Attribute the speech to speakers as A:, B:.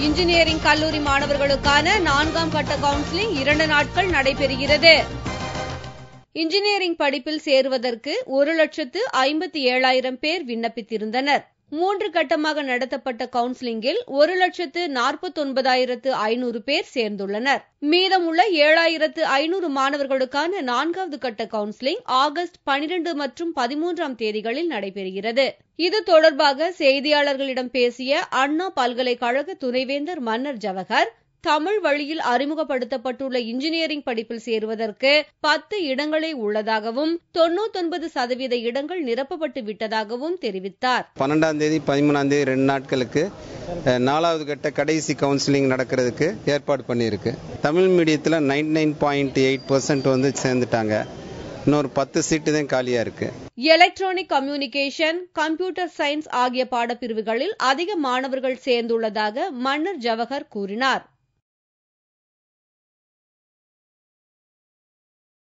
A: Engineering கல்லூரி மாணவர்களுக்கான 4ஆம் கட்ட கவுன்சிலிங் 2 நாட்கள் நடைபெறுகிறது. இன்ஜினியரிங் படிப்பில் சேருவதற்கு 1,57,000 பேர் விண்ணப்பித்திருந்தனர். 3 கட்டமாக நடத்தப்பட்ட கவுன்சிலிங்கில் 1,49,500 பேர் சேர்ந்துள்ளனர். மீதமுள்ள 7,500 மாணவர்களுக்கான 4வது கட்ட கவுன்சிலிங் ஆகஸ்ட் 12 மற்றும் 13ஆம் தேதிகளில் நடைபெறுகிறது. இது தொடர்பாக செய்தியாளர்களிடம் பேசிய அண்ணா பல்கலைக்கழக துணைவேந்தர் மன்னர் ஜவஹர், தமிழ் வழியில் அறிமுகப்படுத்தப்பட்டுள்ள இன்ஜினியரிங் படிப்பில் சேருவதற்கு 10 இடங்களே உள்ளதாகவும் 99% இடங்கள் நிரப்பப்பட்டு விட்டதாகவும் தெரிவித்தார்.
B: 12ஆம் தேதி 13ஆம் தேதி 2 நாட்களுக்கு 4வது கட்ட கடைசி கவுன்சிலிங் நடக்கிறதுக்கு ஏற்பாடு பண்ணியிருக்கு. தமிழ் மீடியத்தில் 99.8% வந்து சேர்ந்துட்டாங்க. இன்னொரு 10 சீட்டு தான் காலியா இருக்கு.
A: எலக்ட்ரானிக் கம்யூனிகேஷன், கம்ப்யூட்டர் சயின்ஸ் ஆகிய பாடப்பிரிவுகளில் அதிக மாணவர்கள் சேர்ந்துள்ளதாக மன்னர் ஜவஹர் கூறினார்.